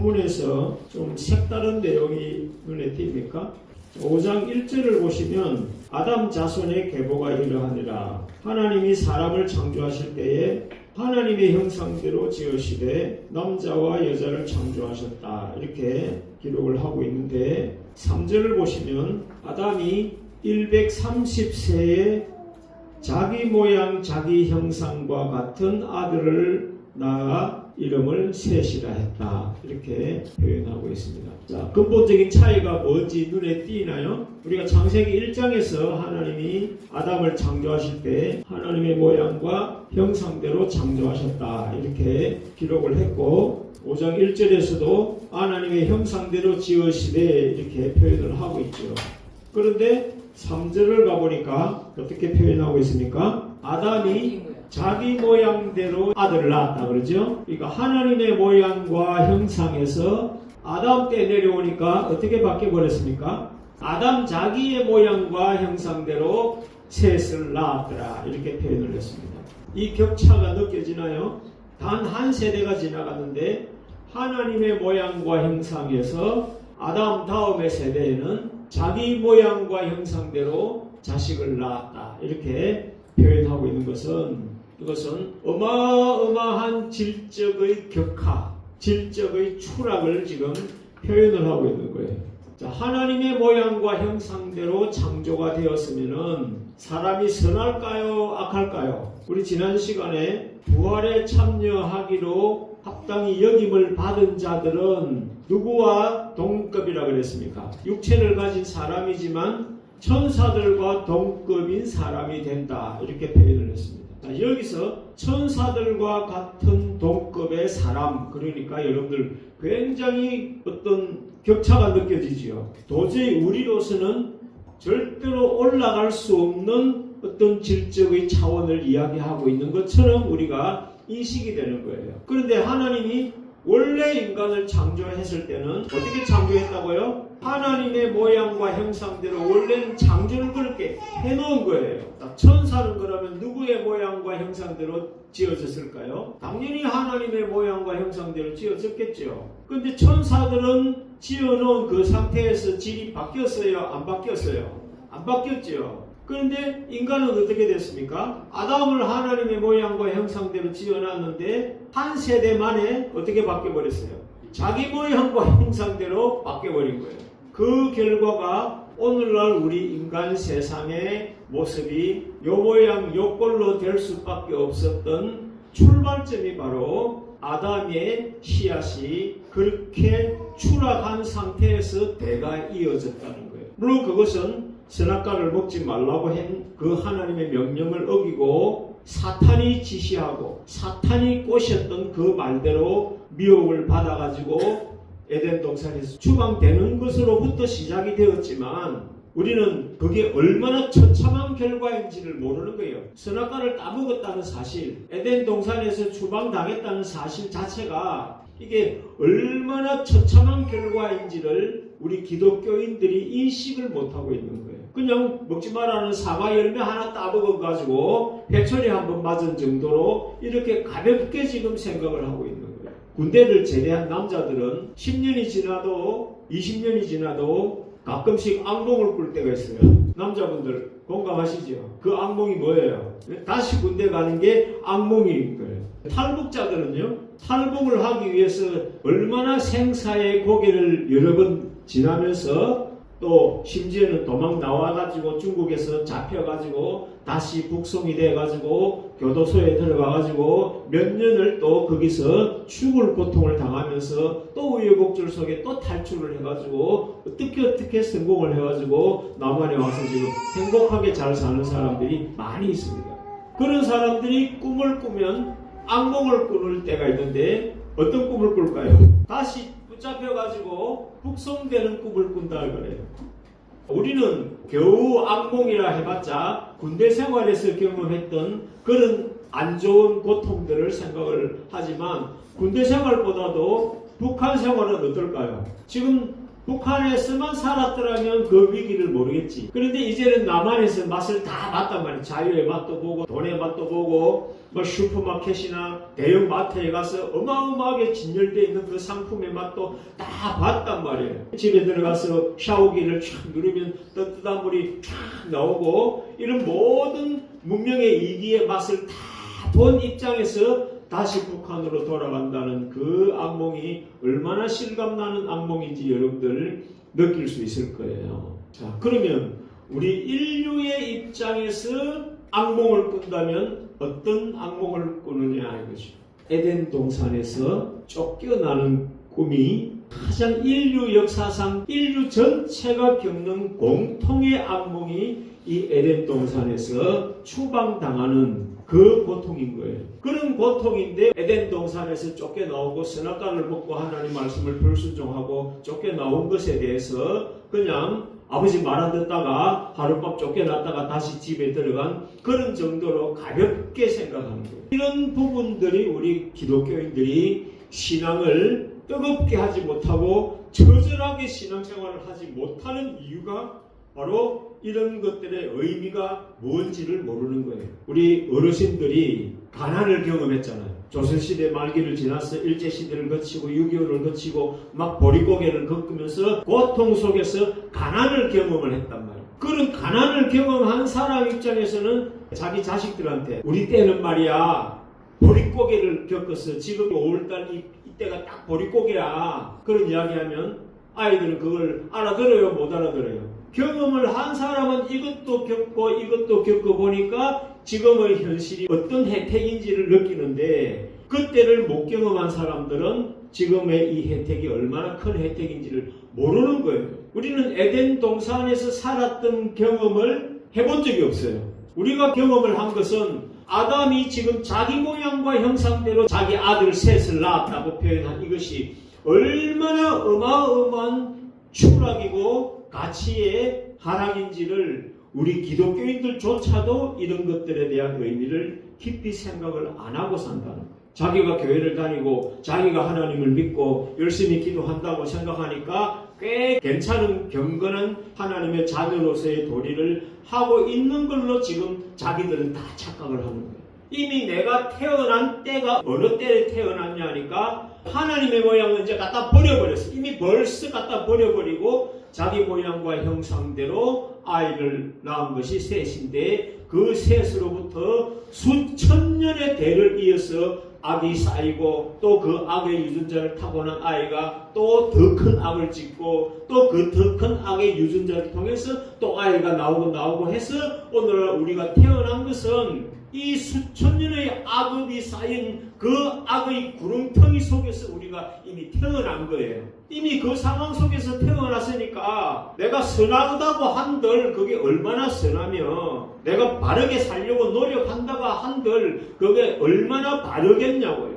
본문에서 좀 색다른 내용이 눈에 띕니까? 5장 1절을 보시면 아담 자손의 계보가 이러하니라. 하나님이 사람을 창조하실 때에 하나님의 형상대로 지으시되 남자와 여자를 창조하셨다. 이렇게 기록을 하고 있는데 3절을 보시면 아담이 130세에 자기 모양 자기 형상과 같은 아들을 낳아 이름을 셋이라 했다. 이렇게 표현하고 있습니다. 자, 근본적인 차이가 뭔지 눈에 띄나요? 우리가 창세기 1장에서 하나님이 아담을 창조하실 때 하나님의 모양과 형상대로 창조하셨다. 이렇게 기록을 했고 5장 1절에서도 하나님의 형상대로 지으시되 이렇게 표현을 하고 있죠. 그런데 3절을 가보니까 어떻게 표현하고 있습니까? 아담이 자기 모양대로 아들을 낳았다 그러죠. 그러니까 하나님의 모양과 형상에서 아담 때 내려오니까 어떻게 바뀌어버렸습니까? 아담 자기의 모양과 형상대로 셋을 낳았더라. 이렇게 표현을 했습니다. 이 격차가 느껴지나요? 단 한 세대가 지나갔는데 하나님의 모양과 형상에서 아담 다음의 세대에는 자기 모양과 형상대로 자식을 낳았다. 이렇게 표현하고 있는 것은 이것은 어마어마한 질적의 격하, 질적의 추락을 지금 표현을 하고 있는 거예요. 자, 하나님의 모양과 형상대로 창조가 되었으면은 사람이 선할까요? 악할까요? 우리 지난 시간에 부활에 참여하기로 합당히 여김을 받은 자들은 누구와 동급이라 그랬습니까? 육체를 가진 사람이지만 천사들과 동급인 사람이 된다. 이렇게 표현을 했습니다. 자, 여기서 천사들과 같은 동급의 사람, 그러니까 여러분들 굉장히 어떤 격차가 느껴지지요. 도저히 우리로서는 절대로 올라갈 수 없는 어떤 질적의 차원을 이야기하고 있는 것처럼 우리가 인식이 되는 거예요. 그런데 하나님이 원래 인간을 창조했을 때는 어떻게 창조했다고요? 하나님의 모양과 형상대로 원래는 창조를 그렇게 해놓은 거예요. 천사는 그러면 누구의 모양과 형상대로 지어졌을까요? 당연히 하나님의 모양과 형상대로 지어졌겠죠. 그런데 천사들은 지어놓은 그 상태에서 질이 바뀌었어요? 안 바뀌었어요? 안 바뀌었죠. 그런데 인간은 어떻게 됐습니까? 아담을 하나님의 모양과 형상대로 지어놨는데 한 세대 만에 어떻게 바뀌어버렸어요? 자기 모양과 형상대로 바뀌어버린 거예요. 그 결과가 오늘날 우리 인간 세상의 모습이 요 모양 요 꼴로 될 수밖에 없었던 출발점이 바로 아담의 씨앗이 그렇게 추락한 상태에서 대가 이어졌다는 거예요. 물론 그것은 선악과를 먹지 말라고 한 그 하나님의 명령을 어기고 사탄이 지시하고 사탄이 꼬셨던 그 말대로 미혹을 받아가지고 에덴 동산에서 추방되는 것으로부터 시작이 되었지만 우리는 그게 얼마나 처참한 결과인지를 모르는 거예요. 선악과를 따먹었다는 사실, 에덴 동산에서 추방당했다는 사실 자체가 이게 얼마나 처참한 결과인지를 우리 기독교인들이 인식을 못하고 있는 거예요. 그냥 먹지 말라는 사과 열매 하나 따먹어가지고 회초리 한번 맞은 정도로 이렇게 가볍게 지금 생각을 하고 있는 거예요. 군대를 제대한 남자들은 10년이 지나도 20년이 지나도 가끔씩 악몽을 꿀 때가 있어요. 남자분들 공감하시죠? 그 악몽이 뭐예요? 다시 군대 가는 게 악몽인 거예요. 탈북자들은요, 탈북을 하기 위해서 얼마나 생사의 고개를 여러 번 지나면서 또 심지어는 도망 나와가지고 중국에서 잡혀가지고 다시 북송이 돼가지고 교도소에 들어가가지고 몇 년을 또 거기서 죽을 고통을 당하면서 또 우여곡절 속에 또 탈출을 해가지고 어떻게 성공을 해가지고 남한에 와서 지금 행복하게 잘 사는 사람들이 많이 있습니다. 그런 사람들이 꿈을 꾸면 악몽을 꾸는 때가 있는데 어떤 꿈을 꿀까요? 다시 붙잡혀가지고 북송되는 꿈을 꾼다 그래요. 우리는 겨우 악몽이라 해봤자 군대 생활에서 경험했던 그런 안 좋은 고통들을 생각을 하지만 군대 생활보다도 북한 생활은 어떨까요? 지금 북한에서만 살았더라면 그 위기를 모르겠지. 그런데 이제는 남한에서 맛을 다 봤단 말이에요. 자유의 맛도 보고 돈의 맛도 보고 뭐 슈퍼마켓이나 대형 마트에 가서 어마어마하게 진열되어 있는 그 상품의 맛도 다 봤단 말이에요. 집에 들어가서 샤워기를 촥 누르면 뜨뜻한 물이 촥 나오고 이런 모든 문명의 이기의 맛을 다 본 입장에서 다시 북한으로 돌아간다는 그 악몽이 얼마나 실감나는 악몽인지 여러분들 느낄 수 있을 거예요. 자, 그러면 우리 인류의 입장에서 악몽을 꾼다면 어떤 악몽을 꾸느냐 이거죠. 에덴 동산에서 쫓겨나는 꿈이 가장 인류 역사상 인류 전체가 겪는 공통의 악몽이 이 에덴 동산에서 추방당하는 그 고통인 거예요. 그런 고통인데 에덴 동산에서 쫓겨나오고 선악과를 먹고 하나님 말씀을 불순종하고 쫓겨나온 것에 대해서 그냥 아버지 말 안 듣다가 하룻밤 쫓겨났다가 다시 집에 들어간 그런 정도로 가볍게 생각하는 거예요. 이런 부분들이 우리 기독교인들이 신앙을 뜨겁게 하지 못하고 처절하게 신앙생활을 하지 못하는 이유가 바로 이런 것들의 의미가 뭔지를 모르는 거예요. 우리 어르신들이 가난을 경험했잖아요. 조선시대 말기를 지나서 일제시대를 거치고 6.25를 거치고 막 보릿고개를 겪으면서 고통 속에서 가난을 경험을 했단 말이에요. 그런 가난을 경험한 사람 입장에서는 자기 자식들한테 우리 때는 말이야 보릿고개를 겪었어. 지금 5월달 이때가 딱 보릿고개야. 그런 이야기하면 아이들은 그걸 알아들어요? 못 알아들어요? 경험을 한 사람은 이것도 겪고 이것도 겪어보니까 지금의 현실이 어떤 혜택인지를 느끼는데 그때를 못 경험한 사람들은 지금의 이 혜택이 얼마나 큰 혜택인지를 모르는 거예요. 우리는 에덴 동산에서 살았던 경험을 해본 적이 없어요. 우리가 경험을 한 것은 아담이 지금 자기 모양과 형상대로 자기 아들 셋을 낳았다고 표현한 이것이 얼마나 어마어마한 추락이고 가치의 하락인지를 우리 기독교인들조차도 이런 것들에 대한 의미를 깊이 생각을 안 하고 산다는 거예요. 자기가 교회를 다니고 자기가 하나님을 믿고 열심히 기도한다고 생각하니까 꽤 괜찮은 경건한 하나님의 자녀로서의 도리를 하고 있는 걸로 지금 자기들은 다 착각을 하는 거예요. 이미 내가 태어난 때가 어느 때에 태어났냐 하니까 하나님의 모양은 이제 갖다 버려버렸어. 이미 벌써 갖다 버려버리고 자기 모양과 형상대로 아이를 낳은 것이 셋인데 그 셋으로부터 수천 년의 대를 이어서 악이 쌓이고 또 그 악의 유전자를 타고난 아이가 또 더 큰 악을 짓고 또 그 더 큰 악의 유전자를 통해서 또 아이가 나오고 해서 오늘날 우리가 태어난 것은 이 수천 년의 악업이 쌓인 그 악의 구렁텅이 속에서 우리가 이미 태어난 거예요. 이미 그 상황 속에서 태어났으니까 내가 선하다고 한들 그게 얼마나 선하며 내가 바르게 살려고 노력한다고 한들 그게 얼마나 바르겠냐고요.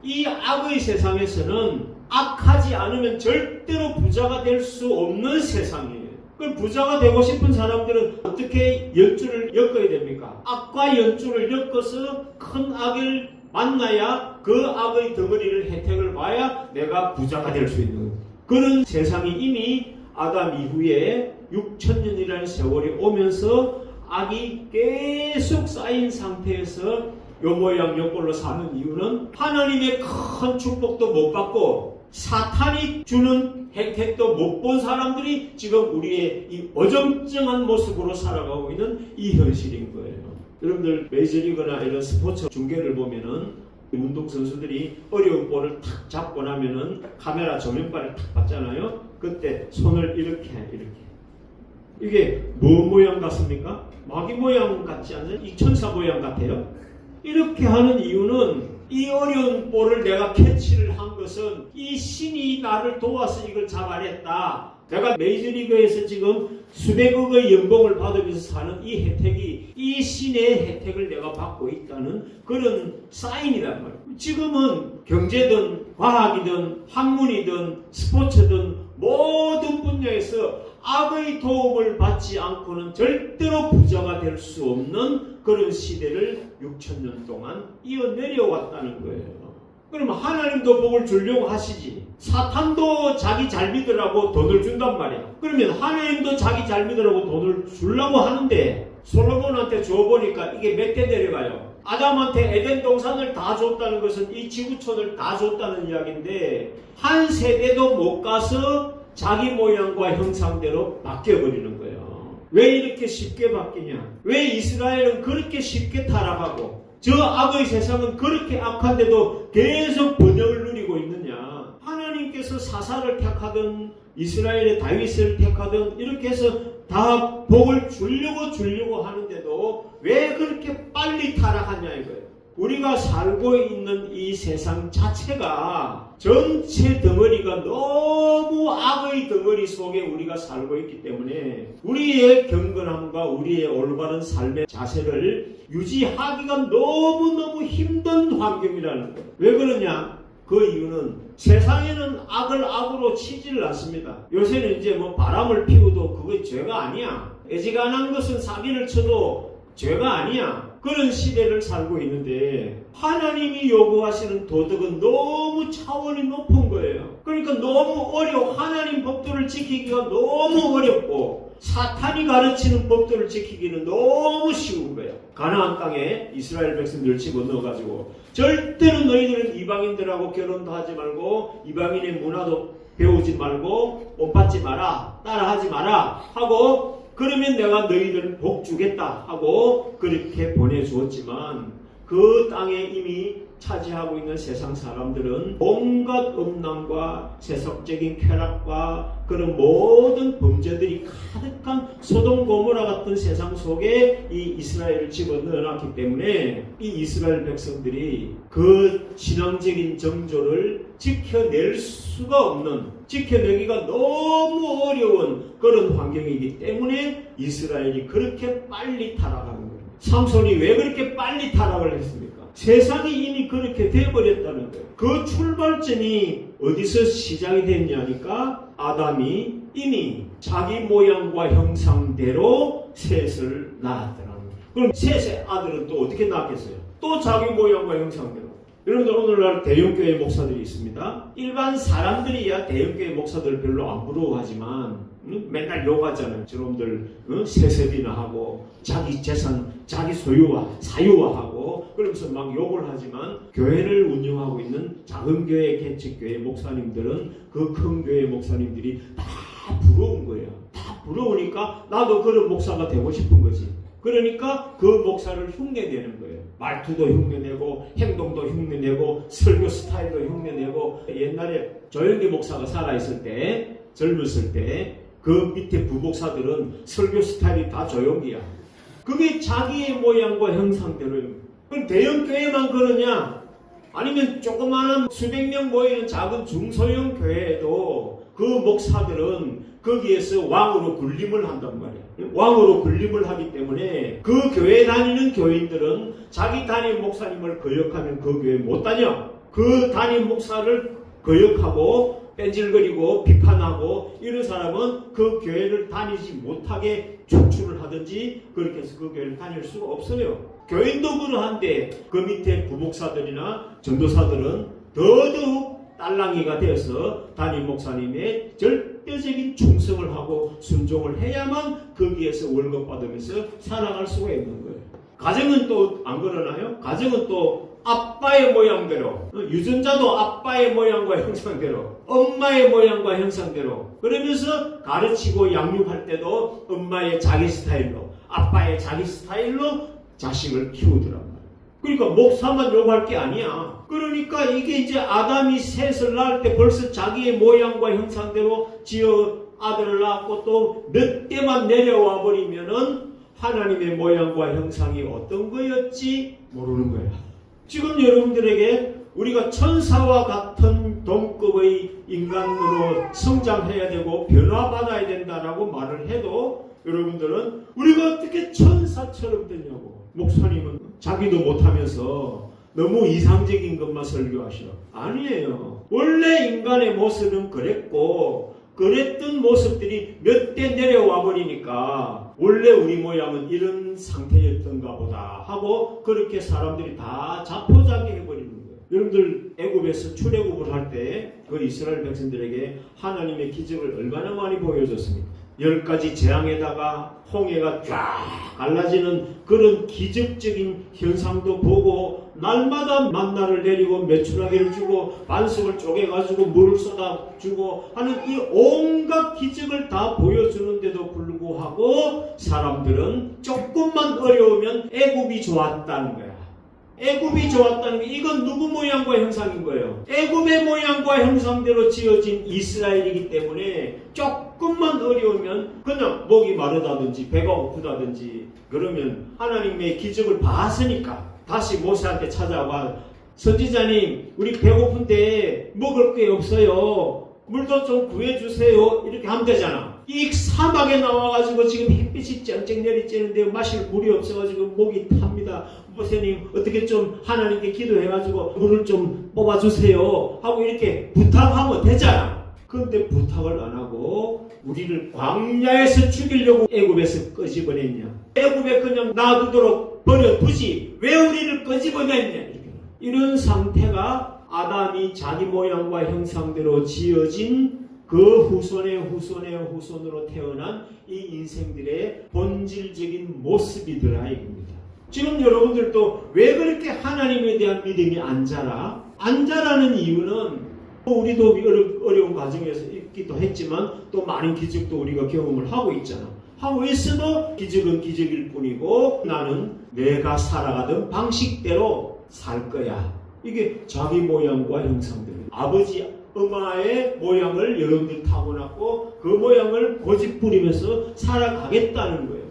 이 악의 세상에서는 악하지 않으면 절대로 부자가 될 수 없는 세상이에요. 그 부자가 되고 싶은 사람들은 어떻게 연줄을 엮어야 됩니까? 악과 연줄을 엮어서 큰 악을 만나야 그 악의 덩어리를 혜택을 봐야 내가 부자가 될 수 있는 그런 세상이 이미 아담 이후에 6천년이라는 세월이 오면서 악이 계속 쌓인 상태에서 요 모양 요 꼴로 사는 이유는 하나님의 큰 축복도 못 받고 사탄이 주는 혜택도 못 본 사람들이 지금 우리의 이 어정쩡한 모습으로 살아가고 있는 이 현실인 거예요. 여러분들 메이저리그나 이런 스포츠 중계를 보면은 운동선수들이 어려운 볼을 탁 잡고 나면은 카메라 조명발을 탁 받잖아요. 그때 손을 이렇게 이게 뭐 모양 같습니까? 마귀 모양 같지 않아요? 이 천사 모양 같아요? 이렇게 하는 이유는 이 어려운 볼을 내가 캐치를 한 것은 이 신이 나를 도와서 이걸 잡아냈다. 내가 메이저리그에서 지금 수백억의 연봉을 받으면서 사는 이 혜택이 이 신의 혜택을 내가 받고 있다는 그런 사인이란 말이에요. 지금은 경제든 과학이든 학문이든 스포츠든 모든 분야에서 악의 도움을 받지 않고는 절대로 부자가 될 수 없는 그런 시대를 6천년 동안 이어내려왔다는 거예요. 그럼 하나님도 복을 주려고 하시지. 사탄도 자기 잘 믿으라고 돈을 준단 말이야. 그러면 하나님도 자기 잘 믿으라고 돈을 주려고 하는데 솔로몬한테 줘보니까 이게 몇 대 내려가요? 아담한테 에덴 동산을 다 줬다는 것은 이 지구촌을 다 줬다는 이야기인데 한 세대도 못 가서 자기 모양과 형상대로 바뀌어버리는 거예요. 왜 이렇게 쉽게 바뀌냐? 왜 이스라엘은 그렇게 쉽게 타락하고 저 악의 세상은 그렇게 악한데도 계속 번영을 누리고 있느냐? 하나님께서 사사를 택하든 이스라엘의 다윗을 택하든 이렇게 해서 다 복을 주려고 하는데도 왜 그렇게 빨리 타락하냐 이거예요. 우리가 살고 있는 이 세상 자체가 전체 덩어리가 너무 악의 덩어리 속에 우리가 살고 있기 때문에 우리의 경건함과 우리의 올바른 삶의 자세를 유지하기가 너무너무 힘든 환경이라는 거예요. 왜 그러냐? 그 이유는 세상에는 악을 악으로 치지를 않습니다. 요새는 이제 뭐 바람을 피워도 그게 죄가 아니야. 애지간한 것은 사기를 쳐도 죄가 아니야. 그런 시대를 살고 있는데 하나님이 요구하시는 도덕은 너무 차원이 높은 거예요. 그러니까 너무 어려워. 하나님 법도를 지키기가 너무 어렵고 사탄이 가르치는 법도를 지키기는 너무 쉬운 거예요. 가나안 땅에 이스라엘 백성들을 집어넣어가지고 절대로 너희들은 이방인들하고 결혼도 하지 말고 이방인의 문화도 배우지 말고 옷받지 마라, 따라하지 마라 하고 그러면 내가 너희들을 복 주겠다 하고 그렇게 보내주었지만 그 땅에 이미 차지하고 있는 세상 사람들은 온갖 음란과 세속적인 쾌락과 그런 모든 범죄들이 가득한 소돔 고모라 같은 세상 속에 이 이스라엘을 집어넣어놨기 때문에 이 이스라엘 백성들이 그 신앙적인 정조를 지켜낼 수가 없는, 지켜내기가 너무 어려운 그런 환경이기 때문에 이스라엘이 그렇게 빨리 타락하는 거예요. 삼손이 왜 그렇게 빨리 타락을 했습니까? 세상이 이미 그렇게 되어버렸다는 거예요. 그 출발점이 어디서 시작이 됐냐니까 아담이 이미 자기 모양과 형상대로 셋을 낳았더라는 거예요. 그럼 셋의 아들은 또 어떻게 낳겠어요? 또 자기 모양과 형상대로. 여러분들 오늘날 대형교회 목사들이 있습니다. 일반 사람들이야 대형교회 목사들 별로 안 부러워하지만 맨날 욕하잖아요. 저놈들 세습이나 하고 자기 재산, 자기 소유와 사유화하고 그러면서 막 욕을 하지만 교회를 운영하고 있는 작은 교회, 개척교회 목사님들은 그 큰 교회 목사님들이 다 부러운 거예요. 다 부러우니까 나도 그런 목사가 되고 싶은 거지. 그러니까 그 목사를 흉내내는 거예요. 말투도 흉내내고 행동도 흉내내고 설교 스타일도 흉내내고 옛날에 조영기 목사가 살아있을 때 젊었을 때 그 밑에 부목사들은 설교 스타일이 다 조용기야. 그게 자기의 모양과 형상대로요. 그럼 대형교회만 그러냐? 아니면 조그마한 수백 명 모이는 작은 중소형 교회에도 그 목사들은 거기에서 왕으로 군림을 한단 말이야. 왕으로 군림을 하기 때문에 그 교회 다니는 교인들은 자기 담임 목사님을 거역하면 그 교회 못 다녀. 그 담임 목사를 거역하고 뺀질거리고 비판하고 이런 사람은 그 교회를 다니지 못하게 축출을 하든지 그렇게 해서 그 교회를 다닐 수가 없어요. 교인도 그러한데 그 밑에 부목사들이나 전도사들은 더더욱 딸랑이가 되어서 담임 목사님의 절대적인 충성을 하고 순종을 해야만 거기에서 월급 받으면서 살아갈 수가 있는 거예요. 가정은 또 안 그러나요? 가정은 또 아빠의 모양대로, 유전자도 아빠의 모양과 형상대로, 엄마의 모양과 형상대로 그러면서 가르치고 양육할 때도 엄마의 자기 스타일로, 아빠의 자기 스타일로 자식을 키우더란 말이에요. 그러니까 목사만 욕할 게 아니야. 그러니까 이게 이제 아담이 셋을 낳을 때 벌써 자기의 모양과 형상대로 지어 아들을 낳았고 또 몇 대만 내려와 버리면은 하나님의 모양과 형상이 어떤 거였지 모르는 거야. 지금 여러분들에게 우리가 천사와 같은 동급의 인간으로 성장해야 되고 변화받아야 된다라고 말을 해도 여러분들은 우리가 어떻게 천사처럼 되냐고. 목사님은 자기도 못하면서 너무 이상적인 것만 설교하셔. 아니에요. 원래 인간의 모습은 그랬고 그랬던 모습들이 몇 대 내려와 버리니까 원래 우리 모양은 이런 상태였던가 보다 하고 그렇게 사람들이 다 자포자기 해버리는 거예요. 여러분들 애굽에서 출애굽을 할 때 그 이스라엘 백성들에게 하나님의 기적을 얼마나 많이 보여줬습니까? 10가지 재앙에다가 홍해가 쫙 갈라지는 그런 기적적인 현상도 보고 날마다 만나를 내리고 메추라기를 주고 반석을 쪼개가지고 물을 쏟아주고 하는 이 온갖 기적을 다 보여주는데도 불구하고 사람들은 조금만 어려우면 애굽이 좋았다는 거야. 애굽이 좋았다는 게 이건 누구 모양과 형상인 거예요? 애굽의 모양과 형상대로 지어진 이스라엘이기 때문에 조금만 어려우면 그냥 목이 마르다든지 배가 고프다든지 그러면 하나님의 기적을 봤으니까 다시 모세한테 찾아와 선지자님 우리 배고픈데 먹을 게 없어요. 물도 좀 구해주세요. 이렇게 하면 되잖아. 이 사막에 나와가지고 지금 햇빛이 쨍쨍 내리쬐는데 마실 물이 없어가지고 목이 탑니다. 모세님 어떻게 좀 하나님께 기도해가지고 물을 좀 뽑아주세요 하고 이렇게 부탁하면 되잖아. 그런데 부탁을 안 하고 우리를 광야에서 죽이려고 애굽에서 끄집어냈냐. 애굽에 그냥 놔두도록 버려두지 왜 우리를 끄집어냈냐. 이런 상태가 아담이 자기 모양과 형상대로 지어진 그 후손의 후손으로 태어난 이 인생들의 본질적인 모습이더라 이겁니다. 지금 여러분들도 왜 그렇게 하나님에 대한 믿음이 안 자라? 안 자라는 이유는 우리도 어려운 과정에서 있기도 했지만 또 많은 기적도 우리가 경험을 하고 있잖아. 하고 있어도 기적은 기적일 뿐이고 나는 내가 살아가던 방식대로 살 거야. 이게 자기 모양과 형상대로 아버지 엄마의 모양을 여러분들 타고났고 그 모양을 고집부리면서 살아가겠다는 거예요.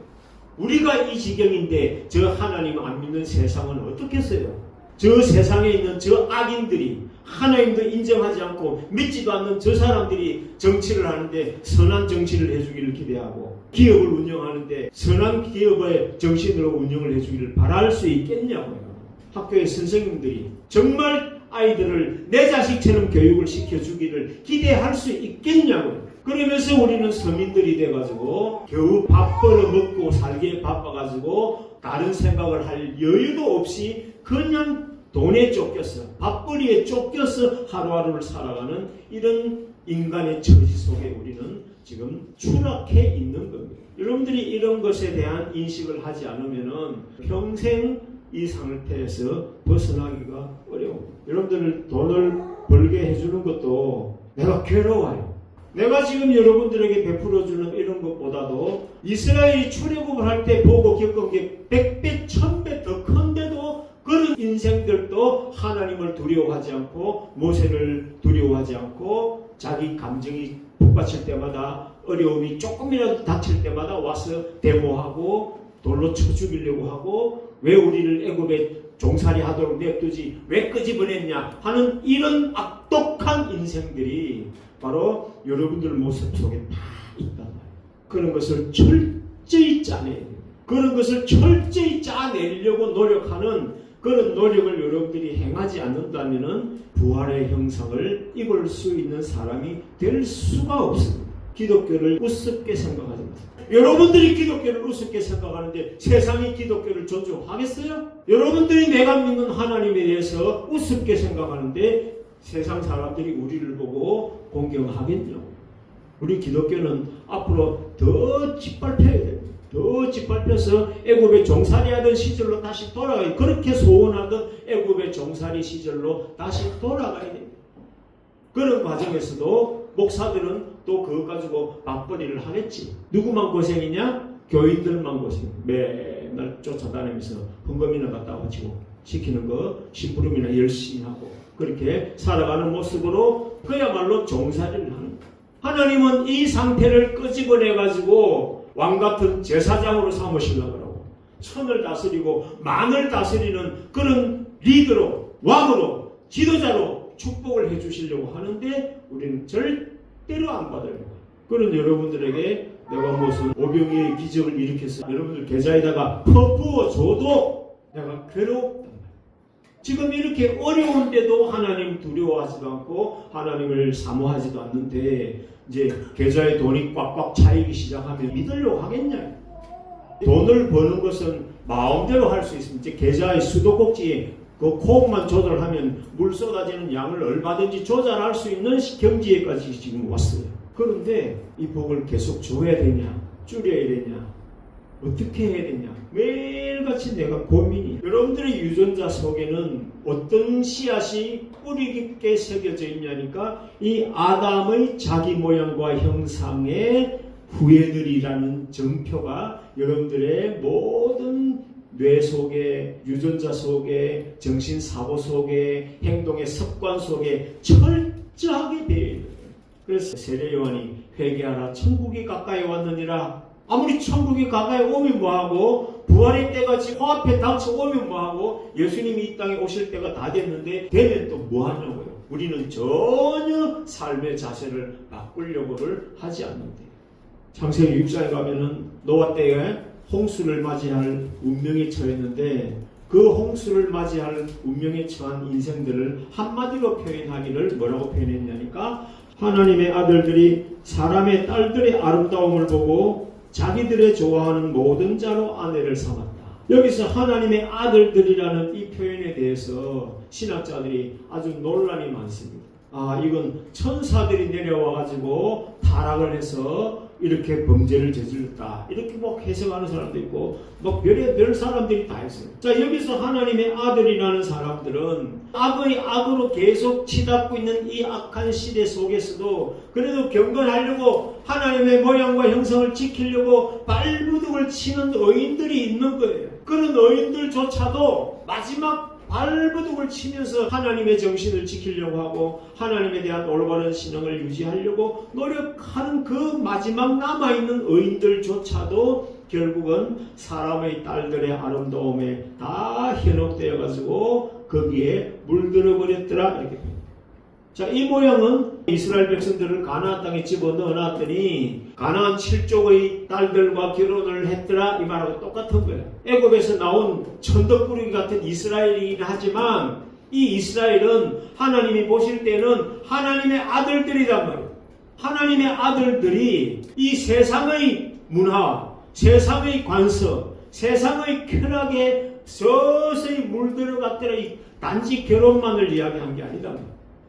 우리가 이 지경인데 저 하나님 안 믿는 세상은 어떻겠어요? 저 세상에 있는 저 악인들이 하나님도 인정하지 않고 믿지도 않는 저 사람들이 정치를 하는데 선한 정치를 해주기를 기대하고 기업을 운영하는데 선한 기업의 정신으로 운영을 해주기를 바랄 수 있겠냐고요. 학교의 선생님들이 정말 아이들을 내 자식처럼 교육을 시켜주기를 기대할 수 있겠냐고요. 그러면서 우리는 서민들이 돼가지고 겨우 밥 벌어 먹고 살기에 바빠가지고 다른 생각을 할 여유도 없이 그냥 돈에 쫓겨서 밥벌이에 쫓겨서 하루하루를 살아가는 이런 인간의 처지 속에 우리는 지금 추락해 있는 겁니다. 여러분들이 이런 것에 대한 인식을 하지 않으면은 평생 이 상태에서 벗어나기가 어려워. 여러분들 돈을 벌게 해주는 것도 내가 괴로워요. 내가 지금 여러분들에게 베풀어주는 이런 것보다도 이스라엘이 출애굽을 할 때 보고 겪은 게 100배, 1000배 더 큰데도 그런 인생들도 하나님을 두려워하지 않고 모세를 두려워하지 않고 자기 감정이 북받칠 때마다 어려움이 조금이라도 닥칠 때마다 와서 데모하고 돌로 쳐 죽이려고 하고 왜 우리를 애굽에 종살이 하도록 냅두지 왜 끄집어냈냐 하는 이런 악독한 인생들이 바로 여러분들 모습 속에 다 있단 말이에요. 그런 것을 철저히 짜내야 돼요. 그런 것을 철저히 짜내려고 노력하는 그런 노력을 여러분들이 행하지 않는다면 부활의 형상을 입을 수 있는 사람이 될 수가 없습니다. 기독교를 우습게 생각하지 마세요. 여러분들이 기독교를 우습게 생각하는데 세상이 기독교를 존중하겠어요? 여러분들이 내가 믿는 하나님에 대해서 우습게 생각하는데 세상 사람들이 우리를 보고 공경하겠냐고. 우리 기독교는 앞으로 더 짓밟혀야 됩니다. 더 짓밟혀서 애굽의 종살이 하던 시절로 다시 돌아가야, 그렇게 소원하던 애굽의 종살이 시절로 다시 돌아가야 됩니다. 그런 과정에서도 목사들은 또 그것 가지고 맞벌이를 하겠지. 누구만 고생이냐? 교인들만 고생. 맨날 쫓아다니면서 헌금이나 갖다 바치고 시키는 거 심부름이나 열심히 하고 그렇게 살아가는 모습으로 그야말로 종살이를 하는 거예요. 하나님은 이 상태를 끄집어내가지고 왕같은 제사장으로 삼으시려고 하고 천을 다스리고 만을 다스리는 그런 리더로, 왕으로, 지도자로 축복을 해주시려고 하는데 우리는 절대로 안 받아요. 그런 여러분들에게 내가 무슨 오병이의 기적을 일으켜서 여러분들 계좌에다가 퍼부어줘도 내가 괴롭다. 지금 이렇게 어려운데도 하나님 두려워하지도 않고 하나님을 사모하지도 않는데 이제 계좌에 돈이 꽉꽉 차이기 시작하면 믿으려고 하겠냐. 돈을 버는 것은 마음대로 할 수 있습니다. 이제 계좌의 수도꼭지에 그 콕만 조절하면 물 쏟아지는 양을 얼마든지 조절할 수 있는 경지에까지 지금 왔어요. 그런데 이 복을 계속 줘야 되냐, 줄여야 되냐, 어떻게 해야 되냐, 매일같이 내가 고민이. 여러분들의 유전자 속에는 어떤 씨앗이 뿌리 깊게 새겨져 있냐니까 이 아담의 자기 모양과 형상의 후예들이라는 정표가 여러분들의 모든 뇌 속에, 유전자 속에, 정신사고 속에, 행동의 습관 속에 철저하게 배어 있는 거예요. 그래서 세례요한이 회개하라, 천국이 가까이 왔느니라. 아무리 천국이 가까이 오면 뭐하고, 부활의 때가 지금 코앞에 닥쳐오면 뭐하고, 예수님이 이 땅에 오실 때가 다 됐는데 되면 또 뭐하냐고요. 우리는 전혀 삶의 자세를 바꾸려고를 하지 않는데. 창세기 6장에 가면은 노아 때에 홍수를 맞이할 운명에 처했는데 그 홍수를 맞이할 운명에 처한 인생들을 한마디로 표현하기를 뭐라고 표현했냐니까 하나님의 아들들이 사람의 딸들의 아름다움을 보고 자기들의 좋아하는 모든 자로 아내를 삼았다. 여기서 하나님의 아들들이라는 이 표현에 대해서 신학자들이 아주 논란이 많습니다. 이건 천사들이 내려와가지고 타락을 해서 이렇게 범죄를 저질렀다. 이렇게 뭐 해석하는 사람도 있고, 뭐 별 사람들이 다 있어요. 자, 여기서 하나님의 아들이라는 사람들은 악의 악으로 계속 치닫고 있는 이 악한 시대 속에서도 그래도 경건하려고 하나님의 모양과 형상을 지키려고 발부둥을 치는 의인들이 있는 거예요. 그런 의인들조차도 마지막 발버둥을 치면서 하나님의 정신을 지키려고 하고 하나님에 대한 올바른 신앙을 유지하려고 노력하는 그 마지막 남아있는 의인들조차도 결국은 사람의 딸들의 아름다움에 다 현혹되어 가지고 거기에 물들어 버렸더라. 이렇게. 자, 이 모양은 이스라엘 백성들을 가나안 땅에 집어넣어 놨더니 가나안 7족의 딸들과 결혼을 했더라 이 말하고 똑같은 거예요. 애굽에서 나온 천덕꾸러기 같은 이스라엘이긴 하지만 이 이스라엘은 하나님이 보실 때는 하나님의 아들들이란 말이에요. 하나님의 아들들이 이 세상의 문화, 세상의 관습, 세상의 쾌락에 서서히 물들어갔더라. 단지 결혼만을 이야기한 게 아니다.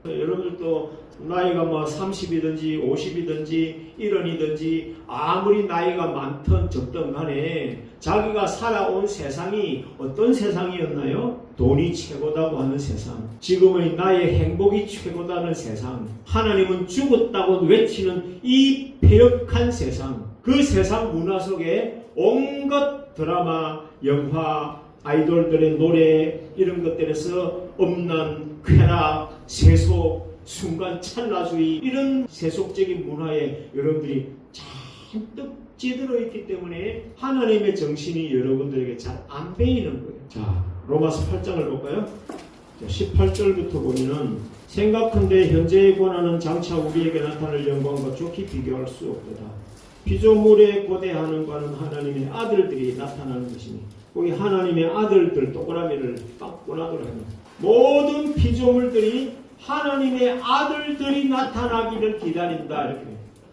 여러분들도 나이가 뭐 30이든지 50이든지 1원이든지 아무리 나이가 많든 적든 간에 자기가 살아온 세상이 어떤 세상이었나요? 돈이 최고다고 하는 세상, 지금의 나의 행복이 최고다는 세상, 하나님은 죽었다고 외치는 이 폐역한 세상, 그 세상 문화 속에 온갖 드라마, 영화, 아이돌들의 노래 이런 것들에서 엄난 쾌락, 세속, 순간 찰나주의 이런 세속적인 문화에 여러분들이 잔뜩 찌들어 있기 때문에 하나님의 정신이 여러분들에게 잘 안 배이는 거예요. 자, 로마서 8장을 볼까요? 18절부터 보면은 생각한데 현재의 권한은 장차 우리에게 나타날 영광과 좋게 비교할 수 없도다. 피조물에 고대하는 것은 하나님의 아들들이 나타나는 것이니 거기 하나님의 아들들 동그라미를 딱 꺼놔두라 합니다. 모든 피조물들이 하나님의 아들들이 나타나기를 기다린다. 이렇게.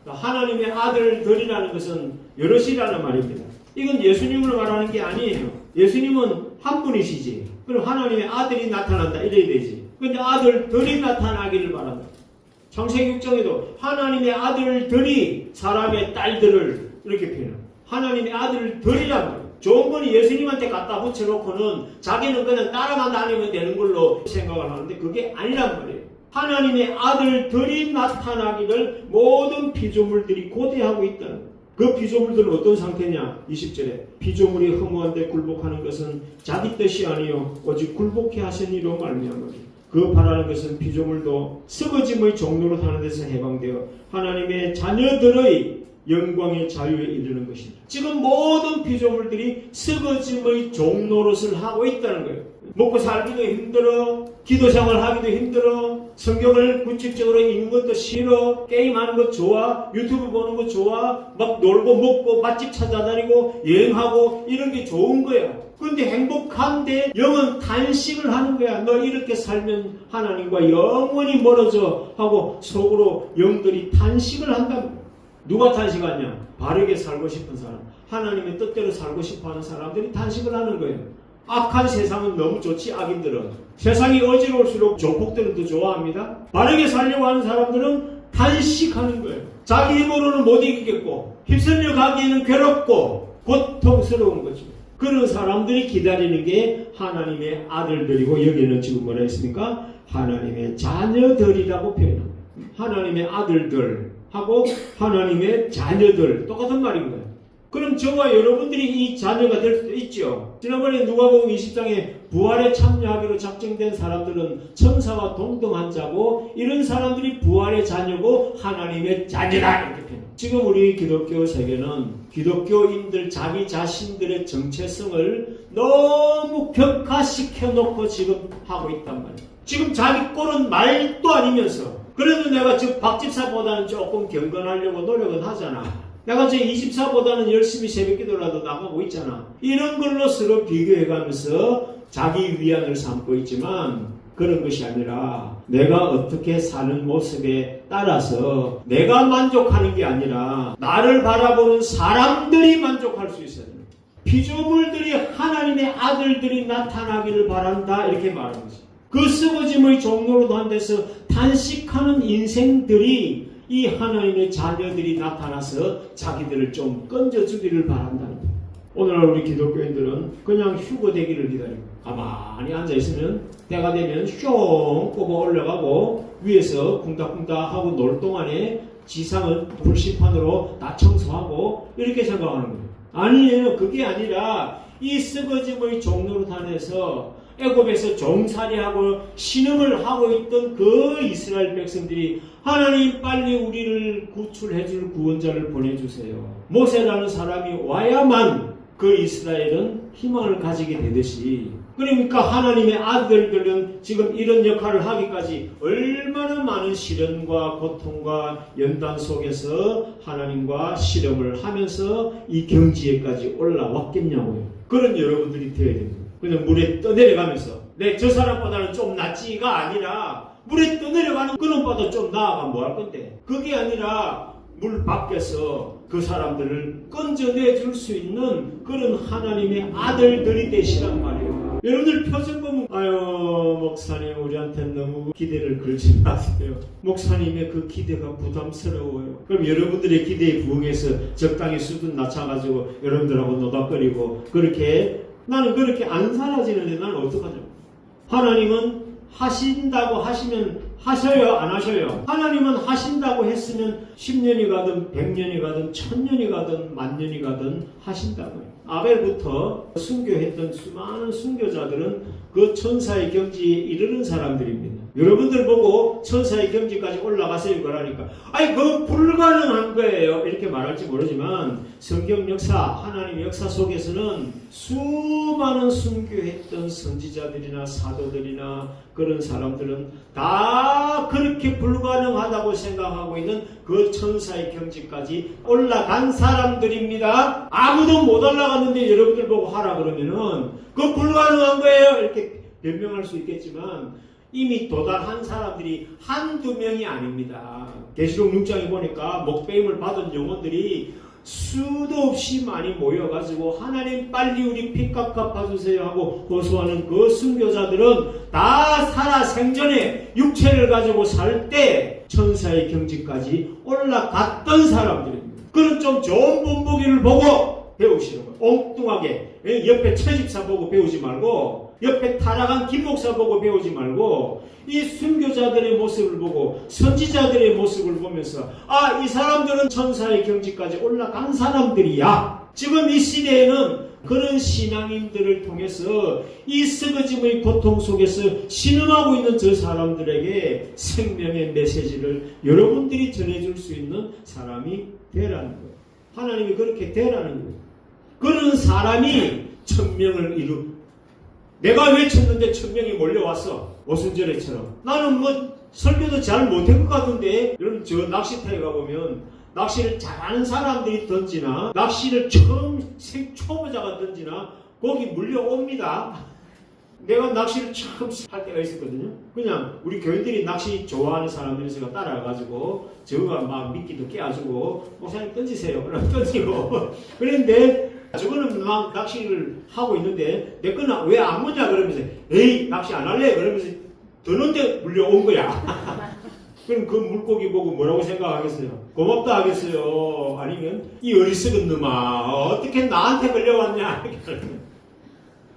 그러니까 하나님의 아들들이라는 것은 여럿이라는 말입니다. 이건 예수님을 말하는 게 아니에요. 예수님은 한 분이시지. 그럼 하나님의 아들이 나타난다. 이래야 되지. 그런데 아들들이 나타나기를 바란다. 창세기 6장에도 하나님의 아들들이 사람의 딸들을 이렇게 표현합니다. 하나님의 아들들이란 말이에요. 좋은 건 예수님한테 갖다 붙여놓고는 자기는 그냥 따라만 다니면 되는 걸로 생각을 하는데 그게 아니란 말이에요. 하나님의 아들들이 나타나기를 모든 피조물들이 고대하고 있다는 거예요. 그 피조물들은 어떤 상태냐? 20절에 피조물이 허무한데 굴복하는 것은 자기 뜻이 아니요 오직 굴복해 하시니로 말미암으니 그 바라는 것은 피조물도 썩어짐의 종로로 사는 데서 해방되어 하나님의 자녀들의 영광의 자유에 이르는 것입니다. 지금 모든 피조물들이 썩어짐의 종노릇을 하고 있다는 거예요. 먹고 살기도 힘들어, 기도 생활 하기도 힘들어, 성경을 규칙적으로 읽는 것도 싫어, 게임하는 것 좋아, 유튜브 보는 것 좋아, 막 놀고 먹고 맛집 찾아다니고 여행하고 이런 게 좋은 거야. 그런데 행복한데 영은 탄식을 하는 거야. 너 이렇게 살면 하나님과 영원히 멀어져 하고 속으로 영들이 탄식을 한다. 누가 탄식하냐? 바르게 살고 싶은 사람, 하나님의 뜻대로 살고 싶어하는 사람들이 탄식을 하는 거예요. 악한 세상은 너무 좋지. 악인들은 세상이 어지러울수록 조폭들은 더 좋아합니다. 바르게 살려고 하는 사람들은 단식하는 거예요. 자기 힘으로는 못 이기겠고 휩쓸려 가기에는 괴롭고 고통스러운 거죠. 그런 사람들이 기다리는 게 하나님의 아들들이고 여기는 지금 뭐라 했습니까? 하나님의 자녀들이라고 표현합니다. 하나님의 아들들하고 하나님의 자녀들 똑같은 말인 거예요. 그럼 저와 여러분들이 이 자녀가 될 수도 있죠. 지난번에 누가복음 20장에 부활에 참여하기로 작정된 사람들은 천사와 동등한 자고 이런 사람들이 부활의 자녀고 하나님의 자녀다 이렇게 표현합니다. 지금 우리 기독교 세계는 기독교인들 자기 자신들의 정체성을 너무 격화시켜 놓고 지금 하고 있단 말이에요. 지금 자기 꼴은 말도 아니면서 그래도 내가 지금 박집사보다는 조금 경건하려고 노력은 하잖아. 내가 제 24보다는 열심히 새벽기도라도 나가고 있잖아. 이런 걸로 서로 비교해가면서 자기 위안을 삼고 있지만 그런 것이 아니라 내가 어떻게 사는 모습에 따라서 내가 만족하는 게 아니라 나를 바라보는 사람들이 만족할 수 있어야 됩니다. 피조물들이 하나님의 아들들이 나타나기를 바란다 이렇게 말하는 거죠. 그 썩어짐의 종로로도 한 데서 단식하는 인생들이 이 하나님의 자녀들이 나타나서 자기들을 좀 건져주기를 바란다는 거예요. 오늘날 우리 기독교인들은 그냥 휴거되기를 기다리고 가만히 앉아있으면 때가 되면 슝 꼽아 올라가고 위에서 쿵닥쿵닥 하고 놀 동안에 지상은 불시판으로 다 청소하고 이렇게 생각하는 거예요. 아니에요. 그게 아니라 이 썩어짐의 종로로단에서 애굽에서 종살이하고 신음을 하고 있던 그 이스라엘 백성들이 하나님 빨리 우리를 구출해줄 구원자를 보내주세요. 모세라는 사람이 와야만 그 이스라엘은 희망을 가지게 되듯이 그러니까 하나님의 아들들은 지금 이런 역할을 하기까지 얼마나 많은 시련과 고통과 연단 속에서 하나님과 실험을 하면서 이 경지에까지 올라왔겠냐고요. 그런 여러분들이 되어야 됩니다. 그냥 물에 떠내려가면서 저 사람보다는 좀 낫지가 아니라 물에 떠내려가는 그놈보다 좀 나아가면 뭐 할 건데 그게 아니라 물 밖에서 그 사람들을 건져내줄 수 있는 그런 하나님의 아들들이 되시란 말이에요. 여러분들 표정 보면 아유 목사님 우리한테 너무 기대를 걸지 마세요. 목사님의 그 기대가 부담스러워요. 그럼 여러분들의 기대에 부응해서 적당히 수준 낮춰가지고 여러분들하고 노닥거리고 그렇게 나는 그렇게 안 사라지는데 나는 어떡하죠? 하나님은 하신다고 하시면 하셔요? 안 하셔요? 하나님은 하신다고 했으면 10년이 가든 100년이 가든 1000년이 가든 만년이 가든 하신다고요. 아벨부터 순교했던 수많은 순교자들은 그 천사의 경지에 이르는 사람들입니다. 여러분들 보고 천사의 경지까지 올라가세요 그러니까 아니 그거 불가능한 거예요 이렇게 말할지 모르지만 성경 역사 하나님 역사 속에서는 수많은 순교했던 선지자들이나 사도들이나 그런 사람들은 다 그렇게 불가능하다고 생각하고 있는 그 천사의 경지까지 올라간 사람들입니다. 아무도 못 올라갔는데 여러분들 보고 하라 그러면은 그거 불가능한 거예요 이렇게 변명할 수 있겠지만 이미 도달한 사람들이 한두 명이 아닙니다. 계시록 6장에 보니까 목배임을 받은 영혼들이 수도 없이 많이 모여가지고 하나님 빨리 우리 핏값 갚아주세요 하고 호소하는 그 순교자들은 다 살아 생전에 육체를 가지고 살 때 천사의 경지까지 올라갔던 사람들입니다. 그런 좀 좋은 본보기를 보고 배우시는 거예요. 엉뚱하게 옆에 최집사 보고 배우지 말고 옆에 타락한 김목사 보고 배우지 말고 이 순교자들의 모습을 보고 선지자들의 모습을 보면서 아, 이 사람들은 천사의 경지까지 올라간 사람들이야. 지금 이 시대에는 그런 신앙인들을 통해서 이 썩어짐의 고통 속에서 신음하고 있는 저 사람들에게 생명의 메시지를 여러분들이 전해줄 수 있는 사람이 되라는 거예요. 하나님이 그렇게 되라는 거예요. 그런 사람이 천명을 내가 외쳤는데 천명이 몰려왔어. 오순절에처럼. 나는 설교도 잘 못한 것 같은데 여러분 저 낚시터에 가보면 낚시를 잘하는 사람들이 던지나 낚시를 처음 초보자가 던지나 거기 물려옵니다. 내가 낚시를 처음 할 때가 있었거든요. 그냥 우리 교인들이 낚시 좋아하는 사람들이 제가 따라가가지고 저가 막 미끼도 깨가지고 목사님 던지세요. 그럼 던지고 그런데 저거는 막 낚시를 하고 있는데 내 거는 왜 안 무냐 그러면서 에이 낚시 안 할래 그러면서 드는데 물려온 거야. 그럼 그 물고기 보고 뭐라고 생각하겠어요? 고맙다 하겠어요? 아니면 이 어리석은 놈아 어떻게 나한테 걸려왔냐?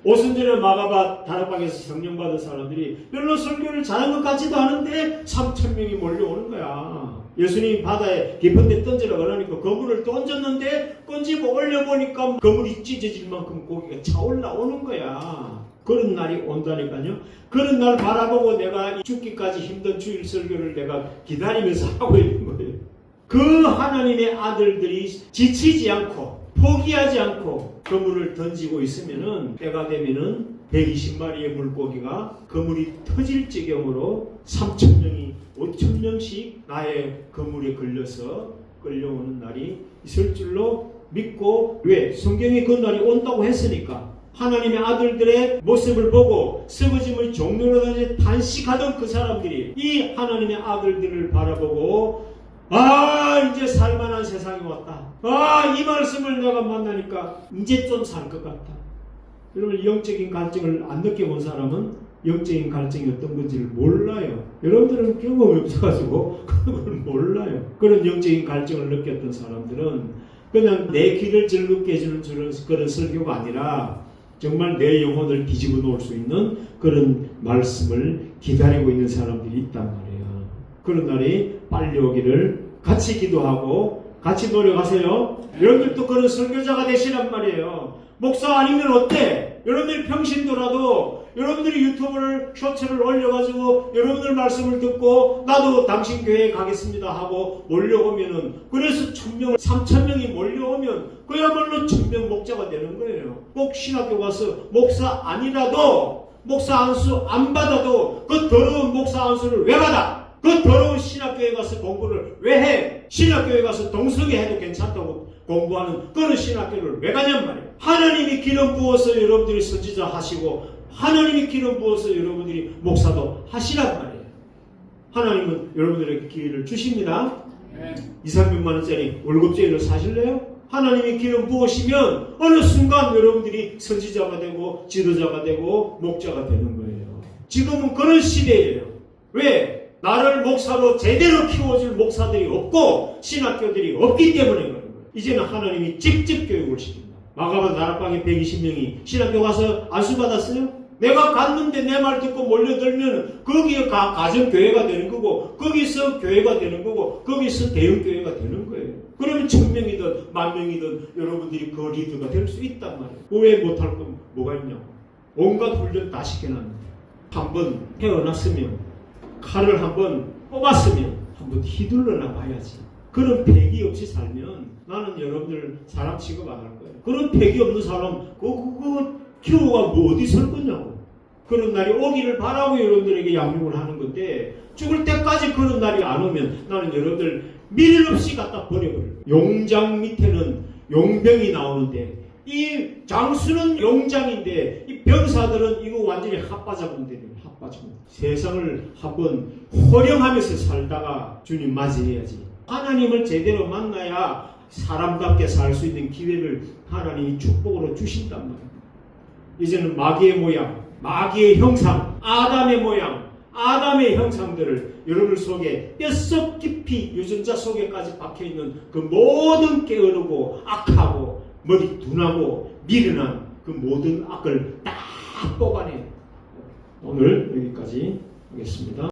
오순절에 마가바 다락방에서 성령받은 사람들이 별로 설교를 잘한 것 같지도 않은데 3,000명이 몰려오는 거야. 예수님이 바다에 깊은 데 던지라 그러니까 그물을 던졌는데 던지고 올려보니까 그물이 찢어질 만큼 고기가 차올라오는 거야. 그런 날이 온다니까요. 그런 날 바라보고 내가 죽기까지 힘든 주일 설교를 내가 기다리면서 하고 있는 거예요. 그 하나님의 아들들이 지치지 않고 포기하지 않고 그물을 던지고 있으면은 때가 되면은 120마리의 물고기가 그물이 터질 지경으로 3,000명이 5,000명씩 나의 그물에 걸려서 끌려오는 날이 있을 줄로 믿고, 왜? 성경이 그 날이 온다고 했으니까. 하나님의 아들들의 모습을 보고 썩어짐의 종로로 단식하던 그 사람들이 이 하나님의 아들들을 바라보고 이제 살만한 세상이 왔다. 이 말씀을 내가 만나니까 이제 좀 살 것 같다. 여러분, 영적인 갈증을 안 느껴본 사람은 영적인 갈증이 어떤 건지를 몰라요. 여러분들은 경험이 없어가지고 그걸 몰라요. 그런 영적인 갈증을 느꼈던 사람들은 그냥 내 귀를 즐겁게 해주는 그런 설교가 아니라 정말 내 영혼을 뒤집어 놓을 수 있는 그런 말씀을 기다리고 있는 사람들이 있단 말이에요. 그런 날이 빨리 오기를 같이 기도하고 같이 노력하세요. 여러분들도 그런 설교자가 되시란 말이에요. 목사 아니면 어때? 여러분들이 평신도라도 여러분들이 유튜브를 쇼츠를 올려가지고 여러분들 말씀을 듣고 나도 당신 교회에 가겠습니다 하고 몰려오면은, 그래서 1,000명 3,000명이 몰려오면 그야말로 1,000명 목자가 되는 거예요. 꼭 신학교 가서 목사 아니라도 목사 안수 안 받아도 그 더러운 목사 안수를 왜 받아? 그 더러운 신학교에 가서 공부를 왜 해? 신학교에 가서 동성애 해도 괜찮다고 공부하는 그런 신학교를 왜 가냔 말이에요. 하나님이 기름 부어서 여러분들이 선지자 하시고 하나님이 기름 부어서 여러분들이 목사도 하시란 말이에요. 하나님은 여러분들에게 기회를 주십니다. 2,300만 원짜리 월급제를 사실래요? 하나님이 기름 부으시면 어느 순간 여러분들이 선지자가 되고 지도자가 되고 목자가 되는 거예요. 지금은 그런 시대예요. 왜? 나를 목사로 제대로 키워줄 목사들이 없고 신학교들이 없기 때문에 그런 거예요. 이제는 하나님이 직접 교육을 시킨다. 마가바 다락방에 120명이 신학교 가서 안수받았어요? 내가 갔는데 내 말 듣고 몰려들면 거기가 가정교회가 되는 거고 거기서 교회가 되는 거고 거기서 대형교회가 되는 거예요. 그러면 1,000명이든 10,000명이든 여러분들이 그 리더가 될 수 있단 말이에요. 왜 못할 건 뭐가 있냐고. 온갖 훈련 다 시켜놨는데 한번 태어났으면 칼을 한번 뽑았으면 한번 휘둘러 나가야지. 그런 패기 없이 살면 나는 여러분들 사람 취급 안 할 거예요. 그런 패기 없는 사람 그거 키우가 뭐 어디 설 거냐고. 그런 날이 오기를 바라고 여러분들에게 양육을 하는 건데 죽을 때까지 그런 날이 안 오면 나는 여러분들 미련 없이 갖다 버려버려요. 용장 밑에는 용병이 나오는데 이 장수는 용장인데 이 병사들은 이거 완전히 핫바자군들이에요. 핫바자군. 세상을 한번 호령하면서 살다가 주님 맞이해야지. 하나님을 제대로 만나야 사람답게 살 수 있는 기회를 하나님이 축복으로 주신단 말이에요. 이제는 마귀의 모양, 마귀의 형상, 아담의 모양, 아담의 형상들을 여러분 속에 뼛속 깊이 유전자 속에까지 박혀있는 그 모든 게으르고 악하고 머리 둔하고 미련한 그 모든 악을 딱 뽑아내요. 오늘 여기까지 하겠습니다.